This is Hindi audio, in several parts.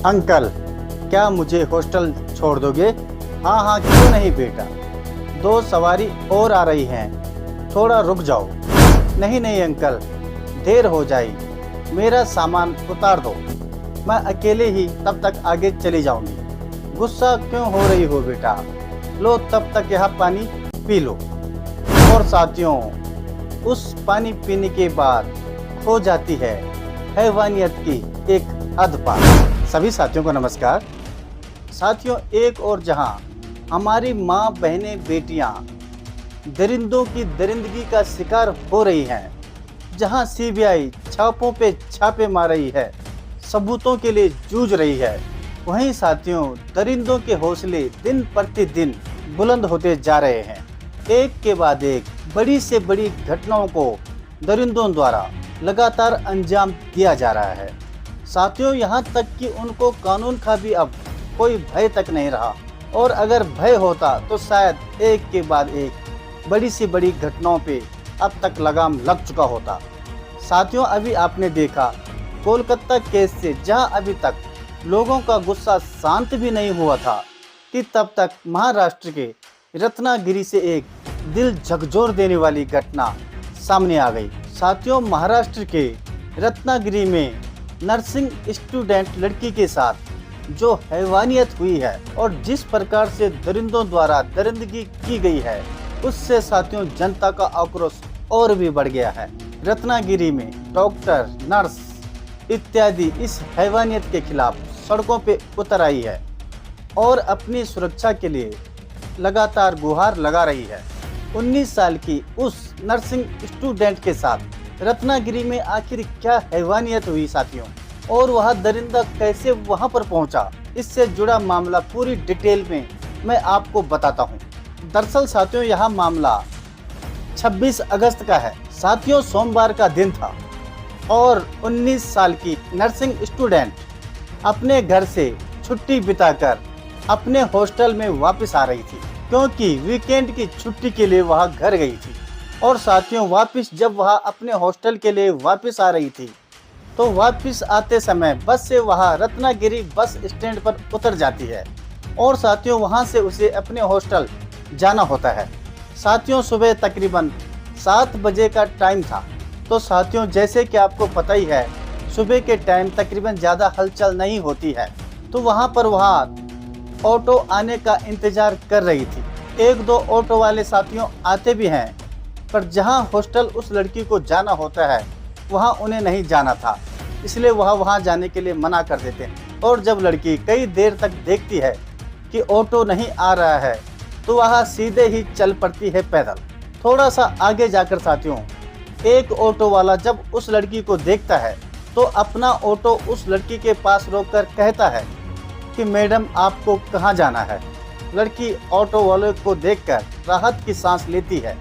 अंकल, क्या मुझे हॉस्टल छोड़ दोगे? हाँ हाँ, क्यों नहीं बेटा, 2 सवारी और आ रही हैं, थोड़ा रुक जाओ। नहीं नहीं अंकल, देर हो जाएगी, मेरा सामान उतार दो, मैं अकेले ही तब तक आगे चली जाऊंगी। गुस्सा क्यों हो रही हो बेटा, लो तब तक यह पानी पी लो। और साथियों, उस पानी पीने के बाद हो जाती है हैवानियत की एक हद पार। सभी साथियों को नमस्कार। साथियों, एक और जहां हमारी माँ बहनें बेटियां दरिंदों की दरिंदगी का शिकार हो रही हैं, जहां सीबीआई छापों पे छापे मार रही है, सबूतों के लिए जूझ रही है, वहीं साथियों दरिंदों के हौसले दिन प्रतिदिन बुलंद होते जा रहे हैं। एक के बाद एक बड़ी से बड़ी घटनाओं को दरिंदों द्वारा लगातार अंजाम दिया जा रहा है। साथियों, यहाँ तक कि उनको कानून का भी अब कोई भय तक नहीं रहा, और अगर भय होता तो शायद एक के बाद एक बड़ी से बड़ी घटनाओं पे अब तक लगाम लग चुका होता। साथियों, अभी आपने देखा कोलकाता केस से जहां अभी तक लोगों का गुस्सा शांत भी नहीं हुआ था, कि तब तक महाराष्ट्र के रत्नागिरी से एक दिल झकझोर देने वाली घटना सामने आ गई। साथियों, महाराष्ट्र के रत्नागिरी में नर्सिंग स्टूडेंट लड़की के साथ जो हैवानियत हुई है और जिस प्रकार से दरिंदों द्वारा दरिंदगी की गई है, उससे साथियों जनता का आक्रोश और भी बढ़ गया है। रत्नागिरी में डॉक्टर, नर्स इत्यादि इस हैवानियत के खिलाफ सड़कों पे उतर आई है और अपनी सुरक्षा के लिए लगातार गुहार लगा रही है। 19 साल की उस नर्सिंग स्टूडेंट के साथ रत्नागिरी में आखिर क्या हैवानियत हुई साथियों, और वह दरिंदा कैसे वहां पर पहुंचा, इससे जुड़ा मामला पूरी डिटेल में मैं आपको बताता हूं। दरअसल साथियों, यह मामला 26 अगस्त का है। साथियों, सोमवार का दिन था और 19 साल की नर्सिंग स्टूडेंट अपने घर से छुट्टी बिताकर अपने हॉस्टल में वापस आ रही थी, क्योंकि वीकेंड की छुट्टी के लिए वह घर गई थी। और साथियों, वापस जब वह अपने हॉस्टल के लिए वापस आ रही थी, तो वापस आते समय बस से वह रत्नागिरी बस स्टैंड पर उतर जाती है और साथियों वहां से उसे अपने हॉस्टल जाना होता है। साथियों, सुबह तकरीबन 7 बजे का टाइम था। तो साथियों, जैसे कि आपको पता ही है, सुबह के टाइम तकरीबन ज़्यादा हलचल नहीं होती है, तो वहाँ पर वह ऑटो आने का इंतज़ार कर रही थी। 1-2 ऑटो वाले साथियों आते भी हैं, पर जहाँ हॉस्टल उस लड़की को जाना होता है वहाँ उन्हें नहीं जाना था, इसलिए वह वहाँ जाने के लिए मना कर देते हैं। और जब लड़की कई देर तक देखती है कि ऑटो नहीं आ रहा है, तो वह सीधे ही चल पड़ती है पैदल। थोड़ा सा आगे जाकर साथियों, एक ऑटो वाला जब उस लड़की को देखता है, तो अपना ऑटो उस लड़की के पास रोककर कहता है कि मैडम, आपको कहाँ जाना है। लड़की ऑटो वाले को देखकर राहत की सांस लेती है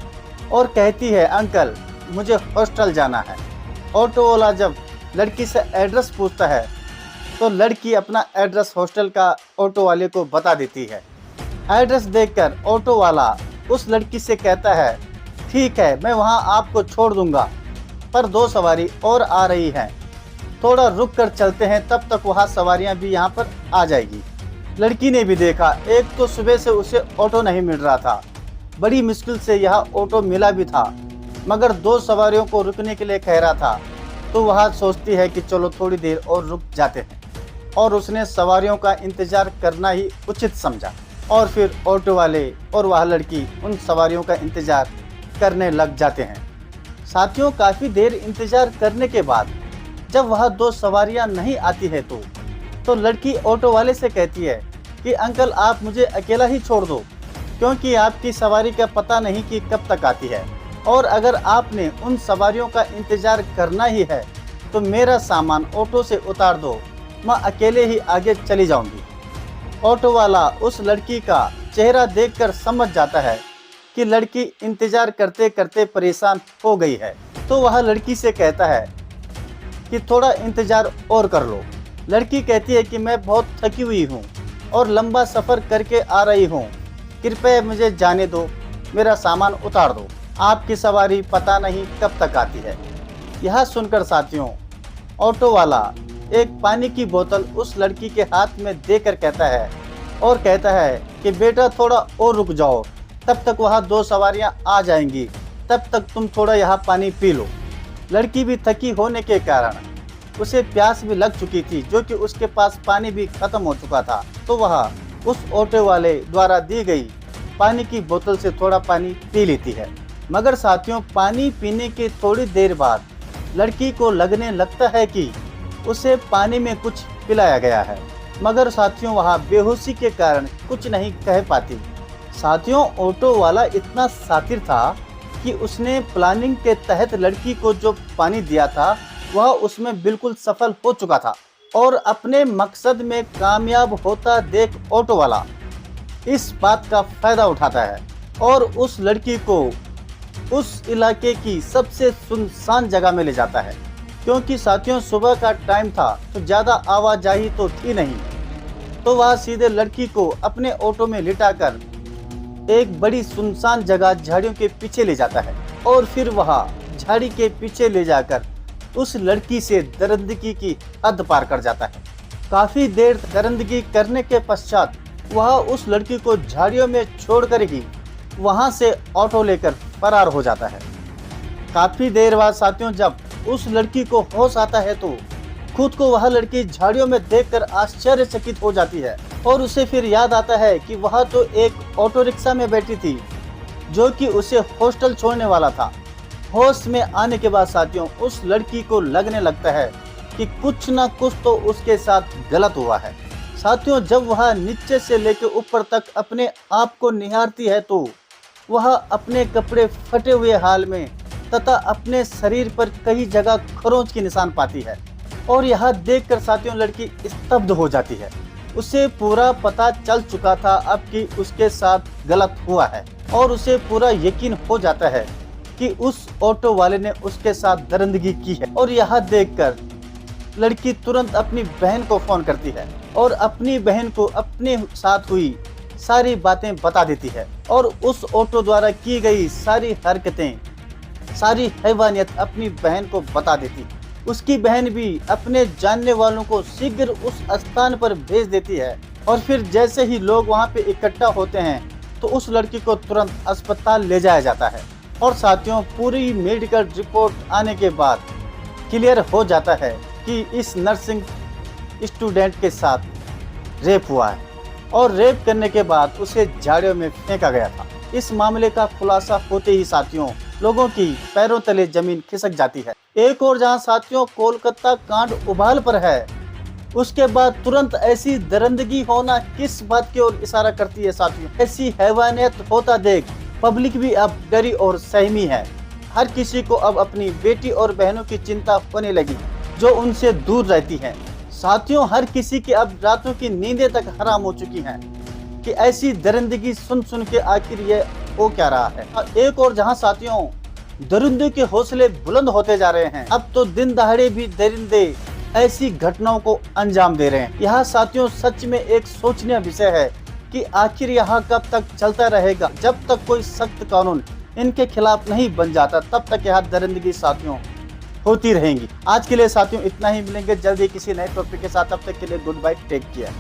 और कहती है, अंकल मुझे हॉस्टल जाना है। ऑटो वाला जब लड़की से एड्रेस पूछता है, तो लड़की अपना एड्रेस हॉस्टल का ऑटो वाले को बता देती है। एड्रेस देखकर ऑटो वाला उस लड़की से कहता है, ठीक है, मैं वहां आपको छोड़ दूंगा, पर 2 सवारी और आ रही हैं, थोड़ा रुक कर चलते हैं, तब तक वहाँ सवारियाँ भी यहाँ पर आ जाएगी। लड़की ने भी देखा, एक तो सुबह से उसे ऑटो नहीं मिल रहा था, बड़ी मुश्किल से यह ऑटो मिला भी था, मगर 2 सवारियों को रुकने के लिए कह रहा था, तो वह सोचती है कि चलो थोड़ी देर और रुक जाते हैं, और उसने सवारियों का इंतज़ार करना ही उचित समझा। और फिर ऑटो वाले और वह लड़की उन सवारियों का इंतज़ार करने लग जाते हैं। साथियों, काफ़ी देर इंतज़ार करने के बाद जब वह 2 सवारियां नहीं आती है, तो लड़की ऑटो वाले से कहती है कि अंकल, आप मुझे अकेला ही छोड़ दो, क्योंकि आपकी सवारी का पता नहीं कि कब तक आती है, और अगर आपने उन सवारियों का इंतज़ार करना ही है तो मेरा सामान ऑटो से उतार दो, मैं अकेले ही आगे चली जाऊंगी। ऑटो वाला उस लड़की का चेहरा देखकर समझ जाता है कि लड़की इंतज़ार करते करते परेशान हो गई है, तो वह लड़की से कहता है कि थोड़ा इंतज़ार और कर लो। लड़की कहती है कि मैं बहुत थकी हुई हूँ और लंबा सफ़र करके आ रही हूँ, कृपया मुझे जाने दो, मेरा सामान उतार दो, आपकी सवारी पता नहीं कब तक आती है। यह सुनकर साथियों, ऑटो वाला एक पानी की बोतल उस लड़की के हाथ में देकर कहता है कि बेटा थोड़ा और रुक जाओ, तब तक वहाँ 2 सवारियाँ आ जाएंगी, तब तक तुम थोड़ा यहाँ पानी पी लो। लड़की भी थकी होने के कारण उसे प्यास भी लग चुकी थी, जो कि उसके पास पानी भी खत्म हो चुका था। तो वह उस ऑटो वाले द्वारा दी गई पानी की बोतल से थोड़ा पानी पी लेती है। मगर साथियों, पानी पीने के थोड़ी देर बाद लड़की को लगने लगता है कि उसे पानी में कुछ पिलाया गया है। मगर साथियों, वह बेहोशी के कारण कुछ नहीं कह पाती। साथियों, ऑटो वाला इतना शातिर था कि उसने प्लानिंग के तहत लड़की को जो पानी दिया था वह उसमें बिल्कुल सफल हो चुका था और अपने मकसद में कामयाब होता देख ऑटो वाला इस बात का फायदा उठाता है और उस लड़की को उस इलाके की सबसे सुनसान जगह में ले जाता है। क्योंकि साथियों, सुबह का टाइम था तो ज़्यादा आवाजाही तो थी नहीं, तो वह सीधे लड़की को अपने ऑटो में लिटाकर एक बड़ी सुनसान जगह झाड़ियों के पीछे ले जाता है और फिर वह झाड़ी के पीछे ले जाकर उस लड़की से दरिंदगी की हद पार कर जाता है। काफ़ी देर दरिंदगी करने के पश्चात वह उस लड़की को झाड़ियों में छोड़कर ही वहां से ऑटो लेकर फरार हो जाता है। काफ़ी देर बाद साथियों, जब उस लड़की को होश आता है तो खुद को वह लड़की झाड़ियों में देखकर आश्चर्यचकित हो जाती है और उसे फिर याद आता है कि वह तो एक ऑटो रिक्शा में बैठी थी जो कि उसे हॉस्टल छोड़ने वाला था। होश में आने के बाद साथियों, उस लड़की को लगने लगता है कि कुछ ना कुछ तो उसके साथ गलत हुआ है। साथियों, जब वह नीचे से लेकर ऊपर तक अपने आप को निहारती है तो वह अपने कपड़े फटे हुए हाल में तथा अपने शरीर पर कई जगह खरोंच के निशान पाती है और यह देखकर साथियों लड़की स्तब्ध हो जाती है। उसे पूरा पता चल चुका था अब कि उसके साथ गलत हुआ है और उसे पूरा यकीन हो जाता है कि उस ऑटो वाले ने उसके साथ दरिंदगी की है। और यह देखकर लड़की तुरंत अपनी बहन को फोन करती है और अपनी बहन को अपने साथ हुई सारी बातें बता देती है और उस ऑटो द्वारा की गई सारी हरकतें, सारी हैवानियत अपनी बहन को बता देती। उसकी बहन भी अपने जानने वालों को शीघ्र उस स्थान पर भेज देती है और फिर जैसे ही लोग वहां पे इकट्ठा होते हैं तो उस लड़की को तुरंत अस्पताल ले जाया जाता है। और साथियों, पूरी मेडिकल रिपोर्ट आने के बाद क्लियर हो जाता है कि इस नर्सिंग स्टूडेंट के साथ रेप हुआ है और रेप करने के बाद उसे झाड़ियों में फेंका गया था। इस मामले का खुलासा होते ही साथियों लोगों की पैरों तले जमीन खिसक जाती है। एक और जहां साथियों कोलकाता कांड उबाल पर है, उसके बाद तुरंत ऐसी दरिंदगी होना किस बात की ओर इशारा करती है साथियों। ऐसी हैवानियत होता देख पब्लिक भी अब डरी और सहमी है। हर किसी को अब अपनी बेटी और बहनों की चिंता होने लगी जो उनसे दूर रहती हैं। साथियों, हर किसी की अब रातों की नींदें तक हराम हो चुकी हैं कि ऐसी दरिंदगी सुन सुन के आखिर ये हो क्या रहा है। एक और जहां साथियों दरिंदे के हौसले बुलंद होते जा रहे हैं, अब तो दिन दहाड़े भी दरिंदे ऐसी घटनाओं को अंजाम दे रहे हैं। यहाँ साथियों सच में एक सोचनीय विषय है कि आखिर यहाँ कब तक चलता रहेगा। जब तक कोई सख्त कानून इनके खिलाफ नहीं बन जाता तब तक यहाँ दरिंदगी साथियों होती रहेंगी। आज के लिए साथियों इतना ही, मिलेंगे जल्दी किसी नए टॉपिक के साथ। तब तक के लिए गुड बाय, टेक केयर।